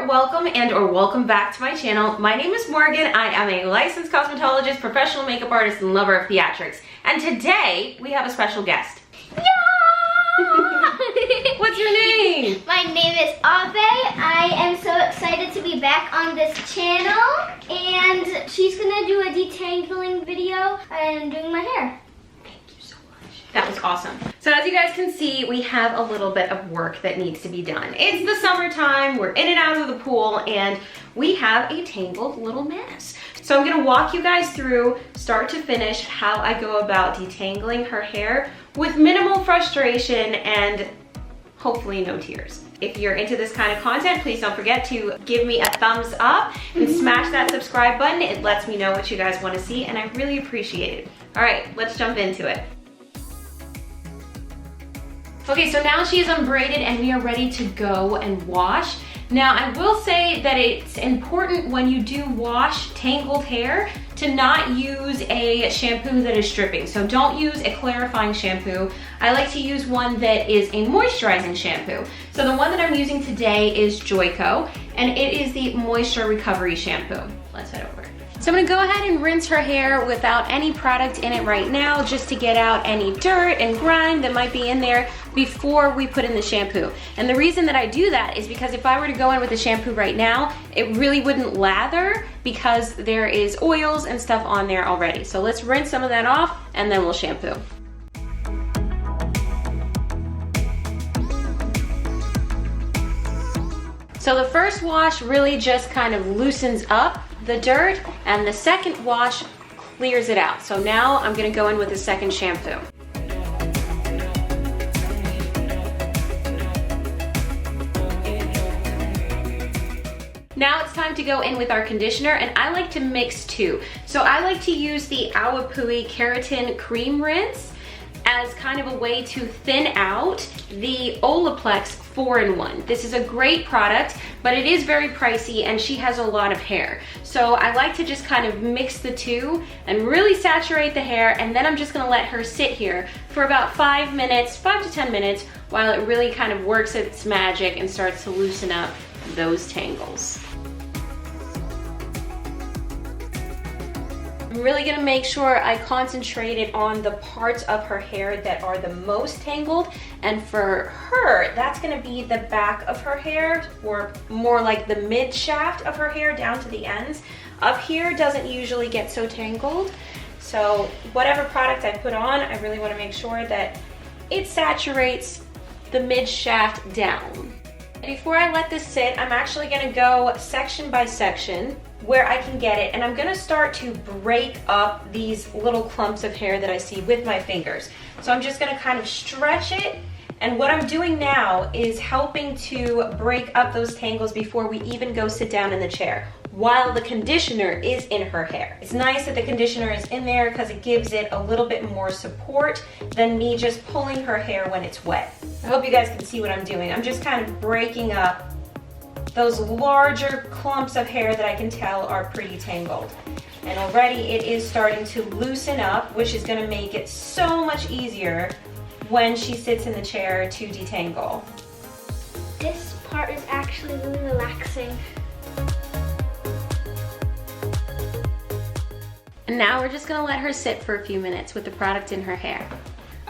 there, welcome or welcome back to my channel. My name is Morgan. I am a licensed cosmetologist, professional makeup artist, and lover of theatrics. And today we have a special guest. Yeah! What's your name? My name is Ave. I am so excited to be back on this channel, and she's gonna do a detangling video and doing my hair. That was awesome. So as you guys can see, we have a little bit of work that needs to be done. It's the summertime, we're in and out of the pool, and we have a tangled little mess. So I'm gonna walk you guys through, start to finish, how I go about detangling her hair with minimal frustration and hopefully no tears. If you're into this kind of content, please don't forget to give me a thumbs up and smash that subscribe button. It lets me know what you guys wanna see, and I really appreciate it. All right, let's jump into it. Okay, so now she is unbraided and we are ready to go and wash. Now, I will say that it's important when you do wash tangled hair to not use a shampoo that is stripping. So don't use a clarifying shampoo. I like to use one that is a moisturizing shampoo. So the one that I'm using today is Joico, and it is the Moisture Recovery Shampoo. Let's head over. So I'm gonna go ahead and rinse her hair without any product in it right now, just to get out any dirt and grime that might be in there before we put in the shampoo. And the reason that I do that is because if I were to go in with the shampoo right now, it really wouldn't lather because there is oils and stuff on there already. So let's rinse some of that off and then we'll shampoo. So the first wash really just kind of loosens up the dirt, and the second wash clears it out. So now I'm gonna go in with the second shampoo. Now it's time to go in with our conditioner, and I like to mix two. So I like to use the Awapuhi Keratin Cream Rinse as kind of a way to thin out the Olaplex 4-in-1. This is a great product, but it is very pricey and she has a lot of hair. So I like to just kind of mix the two and really saturate the hair, and then I'm just gonna let her sit here for about 5 to 10 minutes while it really kind of works its magic and starts to loosen up those tangles. I'm really gonna make sure I concentrated on the parts of her hair that are the most tangled, and for her, that's gonna be the back of her hair, or more like the mid shaft of her hair down to the ends. Up here doesn't usually get so tangled, so whatever product I put on, I really wanna make sure that it saturates the mid shaft down. Before I let this sit, I'm actually gonna go section by section where I can get it, and I'm gonna start to break up these little clumps of hair that I see with my fingers. So I'm just gonna kind of stretch it, and what I'm doing now is helping to break up those tangles before we even go sit down in the chair, while the conditioner is in her hair. It's nice that the conditioner is in there because it gives it a little bit more support than me just pulling her hair when it's wet. I hope you guys can see what I'm doing. I'm just kind of breaking up those larger clumps of hair that I can tell are pretty tangled. And already it is starting to loosen up, which is gonna make it so much easier when she sits in the chair to detangle. This part is actually really relaxing. And now we're just gonna let her sit for a few minutes with the product in her hair.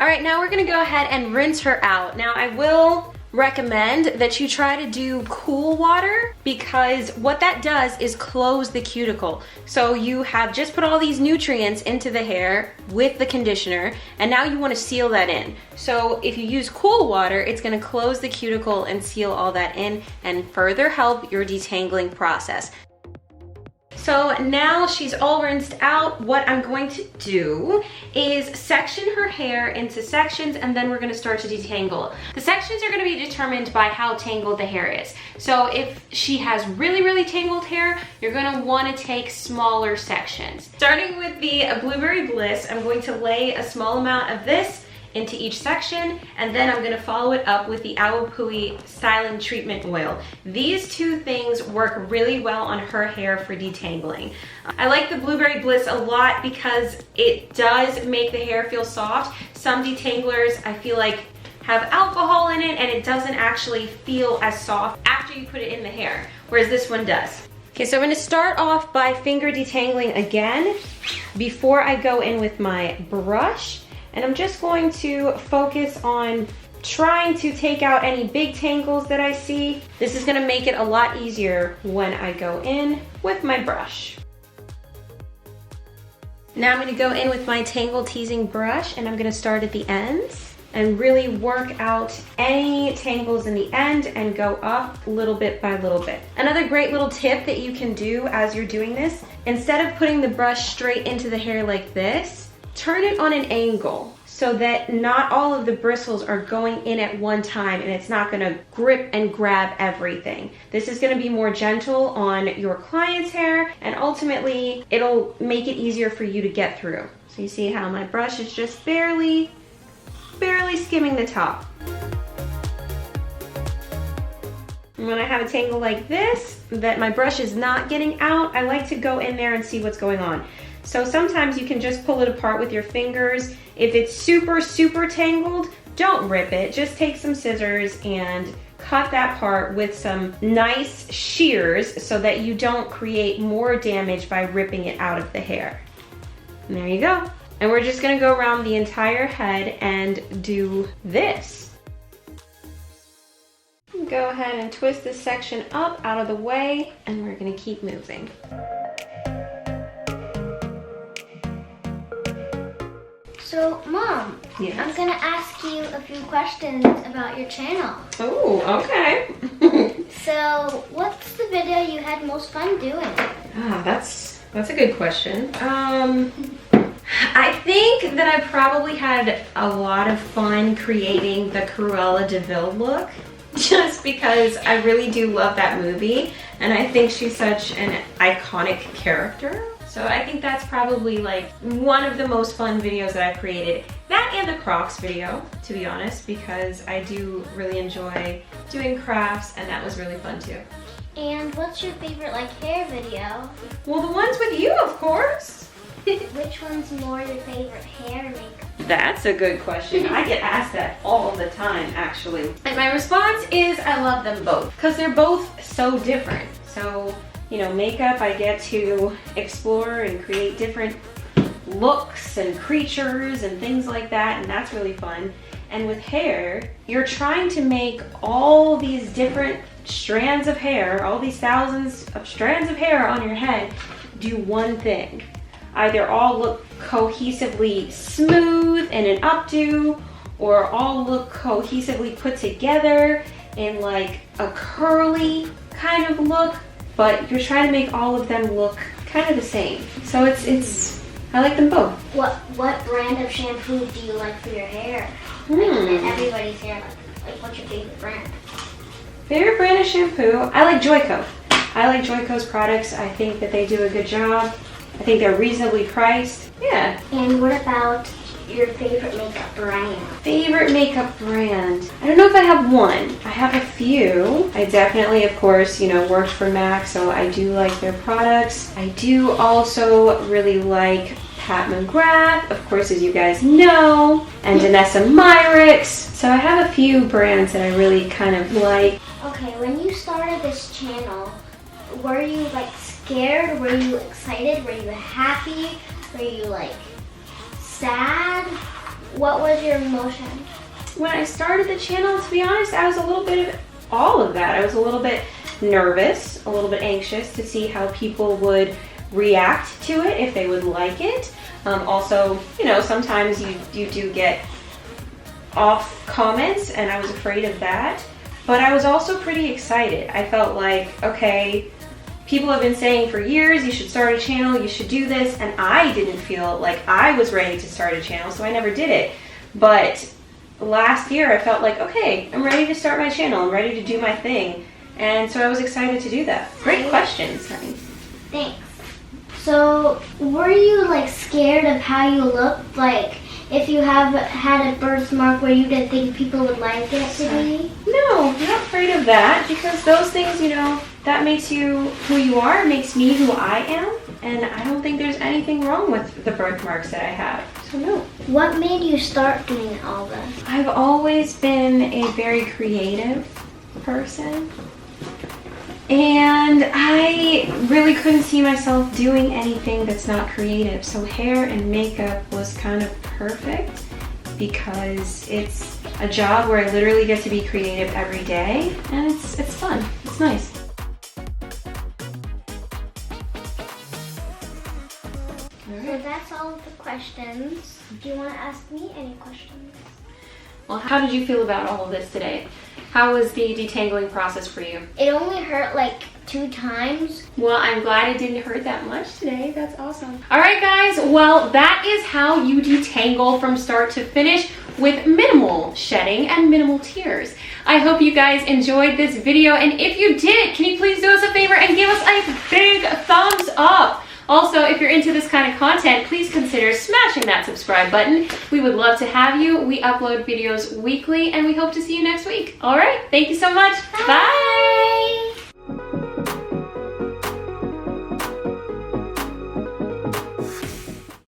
All right, now we're gonna go ahead and rinse her out. Now I will recommend that you try to do cool water, because what that does is close the cuticle. So you have just put all these nutrients into the hair with the conditioner, and now you want to seal that in. So if you use cool water, it's going to close the cuticle and seal all that in and further help your detangling process. So now she's all rinsed out, what I'm going to do is section her hair into sections, and then we're gonna start to detangle. The sections are gonna be determined by how tangled the hair is. So if she has really, really tangled hair, you're gonna wanna take smaller sections. Starting with the Blueberry Bliss, I'm going to lay a small amount of this into each section, and then I'm gonna follow it up with the Awapuhi Styling Treatment Oil. These two things work really well on her hair for detangling. I like the Blueberry Bliss a lot because it does make the hair feel soft. Some detanglers, I feel like have alcohol in it and it doesn't actually feel as soft after you put it in the hair, whereas this one does. Okay, so I'm gonna start off by finger detangling again before I go in with my brush. And I'm just going to focus on trying to take out any big tangles that I see. This is gonna make it a lot easier when I go in with my brush. Now I'm gonna go in with my tangle teasing brush and I'm gonna start at the ends and really work out any tangles in the end and go up little bit by little bit. Another great little tip that you can do as you're doing this, instead of putting the brush straight into the hair like this, turn it on an angle so that not all of the bristles are going in at one time and it's not gonna grip and grab everything. This is gonna be more gentle on your client's hair and ultimately it'll make it easier for you to get through. So you see how my brush is just barely skimming the top. And when I have a tangle like this, that my brush is not getting out, I like to go in there and see what's going on. So sometimes you can just pull it apart with your fingers. If it's super tangled, don't rip it. Just take some scissors and cut that part with some nice shears so that you don't create more damage by ripping it out of the hair. And there you go. And we're just gonna go around the entire head and do this. Go ahead and twist this section up out of the way and we're gonna keep moving. So, Mom, yes? I'm gonna ask you a few questions about your channel. Oh, okay. So, what's the video you had most fun doing? Ah, that's a good question. I think that I probably had a lot of fun creating the Cruella de Vil look, just because I really do love that movie, and I think she's such an iconic character. So I think that's probably like one of the most fun videos that I've created. That and the Crocs video, to be honest, because I do really enjoy doing crafts and that was really fun too. And what's your favorite like hair video? Well, the ones with you, of course. Which one's more your favorite hair makeup? That's a good question. I get asked that all the time, actually. And my response is I love them both because they're both so different. So, you know, makeup, I get to explore and create different looks and creatures and things like that, and that's really fun. And with hair, you're trying to make all these different strands of hair, all these thousands of strands of hair on your head, do one thing. Either all look cohesively smooth in an updo, or all look cohesively put together in like a curly kind of look, but you're trying to make all of them look kind of the same. So it's I like them both. What brand of shampoo do you like for your hair? Like everybody's hair, like what's your favorite brand? Favorite brand of shampoo? I like Joico. I like Joico's products. I think that they do a good job. I think they're reasonably priced. Yeah. And what about your favorite makeup brand? Favorite makeup brand? I don't know if I have one. I have a few. I definitely, of course, you know, worked for MAC, so I do like their products. I do also really like Pat McGrath, of course, as you guys know, and Danessa Myricks. So I have a few brands that I really kind of like. Okay, when you started this channel, were you like scared? Were you excited? Were you happy? Were you like sad? What was your emotion? When I started the channel, to be honest, I was a little bit of all of that. I was a little bit nervous, a little bit anxious to see how people would react to it, if they would like it. Also, you know, sometimes you do get off comments, and I was afraid of that. But I was also pretty excited. I felt like, okay, people have been saying for years, you should start a channel, you should do this, and I didn't feel like I was ready to start a channel, so I never did it. But last year I felt like, okay, I'm ready to start my channel, I'm ready to do my thing. And so I was excited to do that. Great questions, honey. Thanks. So, were you like scared of how you looked? Like, if you have had a birthmark where you didn't think people would like it to be? No, I'm not afraid of that, because those things, you know, that makes you who you are, makes me who I am, and I don't think there's anything wrong with the birthmarks that I have. Oh, no. What made you start doing all this? I've always been a very creative person. And I really couldn't see myself doing anything that's not creative. So hair and makeup was kind of perfect because it's a job where I literally get to be creative every day, and it's fun. It's nice. So that's all of the questions. Do you want to ask me any questions? Well, how did you feel about all of this today? How was the detangling process for you? It only hurt like 2 times. Well, I'm glad it didn't hurt that much today. That's awesome. All right, guys. Well, that is how you detangle from start to finish with minimal shedding and minimal tears. I hope you guys enjoyed this video, and if you did, can you please do us a favor and give us a big thumbs up? Also, if you're into this kind of content, please consider smashing that subscribe button. We would love to have you. We upload videos weekly, and we hope to see you next week. All right, thank you so much. Bye.